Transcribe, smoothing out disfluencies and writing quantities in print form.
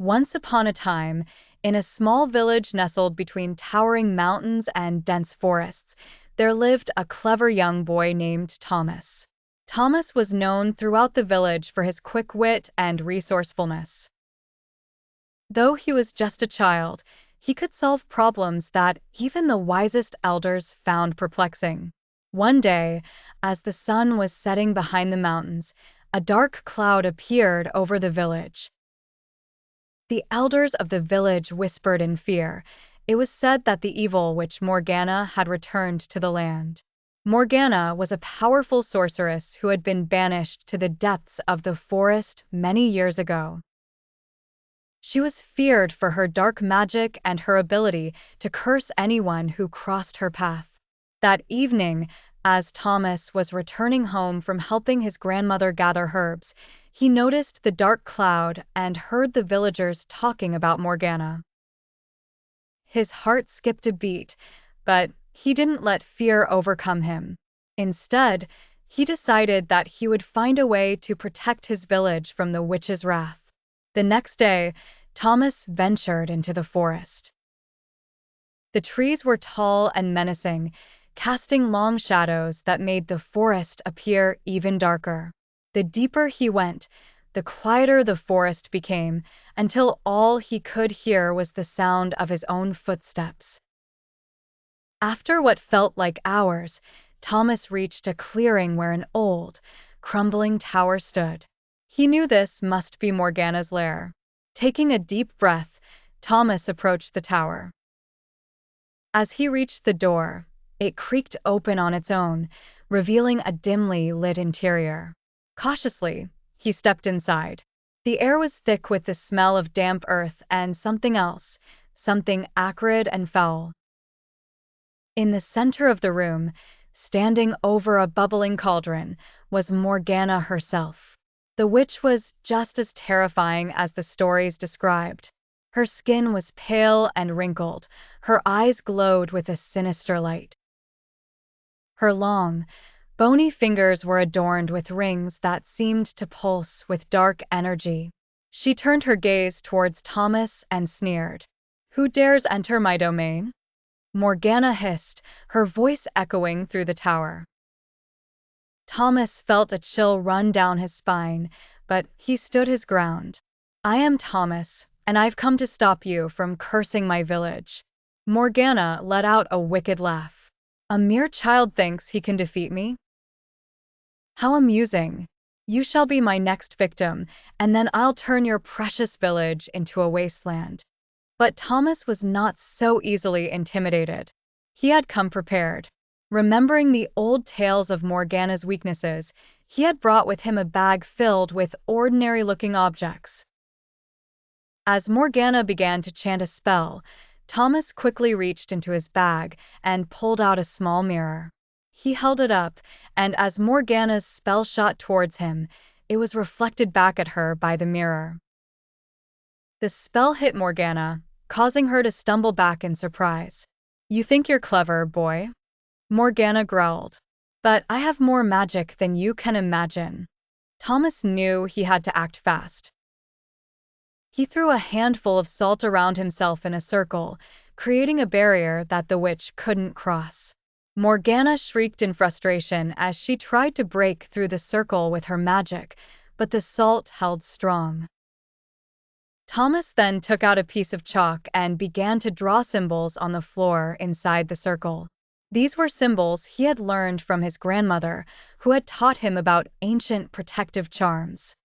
Once upon a time, in a small village nestled between towering mountains and dense forests, there lived a clever young boy named Thomas. Thomas was known throughout the village for his quick wit and resourcefulness. Though he was just a child, he could solve problems that even the wisest elders found perplexing. One day, as the sun was setting behind the mountains, a dark cloud appeared over the village. The elders of the village whispered in fear. It was said that the evil witch Morgana had returned to the land. Morgana was a powerful sorceress who had been banished to the depths of the forest many years ago. She was feared for her dark magic and her ability to curse anyone who crossed her path. That evening, as Thomas was returning home from helping his grandmother gather herbs, he noticed the dark cloud and heard the villagers talking about Morgana. His heart skipped a beat, but he didn't let fear overcome him. Instead, he decided that he would find a way to protect his village from the witch's wrath. The next day, Thomas ventured into the forest. The trees were tall and menacing, casting long shadows that made the forest appear even darker. The deeper he went, the quieter the forest became, until all he could hear was the sound of his own footsteps. After what felt like hours, Thomas reached a clearing where an old, crumbling tower stood. He knew this must be Morgana's lair. Taking a deep breath, Thomas approached the tower. As he reached the door, it creaked open on its own, revealing a dimly lit interior. Cautiously, he stepped inside. The air was thick with the smell of damp earth and something else, something acrid and foul. In the center of the room, standing over a bubbling cauldron, was Morgana herself. The witch was just as terrifying as the stories described. Her skin was pale and wrinkled, her eyes glowed with a sinister light. Her long, bony fingers were adorned with rings that seemed to pulse with dark energy. She turned her gaze towards Thomas and sneered. "Who dares enter my domain?" Morgana hissed, her voice echoing through the tower. Thomas felt a chill run down his spine, but he stood his ground. "I am Thomas, and I've come to stop you from cursing my village." Morgana let out a wicked laugh. "A mere child thinks he can defeat me? How amusing. You shall be my next victim, and then I'll turn your precious village into a wasteland." But Thomas was not so easily intimidated. He had come prepared. Remembering the old tales of Morgana's weaknesses, he had brought with him a bag filled with ordinary-looking objects. As Morgana began to chant a spell, Thomas quickly reached into his bag and pulled out a small mirror. He held it up, and as Morgana's spell shot towards him, it was reflected back at her by the mirror. The spell hit Morgana, causing her to stumble back in surprise. "You think you're clever, boy?" Morgana growled. "But I have more magic than you can imagine." Thomas knew he had to act fast. He threw a handful of salt around himself in a circle, creating a barrier that the witch couldn't cross. Morgana shrieked in frustration as she tried to break through the circle with her magic, but the salt held strong. Thomas then took out a piece of chalk and began to draw symbols on the floor inside the circle. These were symbols he had learned from his grandmother, who had taught him about ancient protective charms.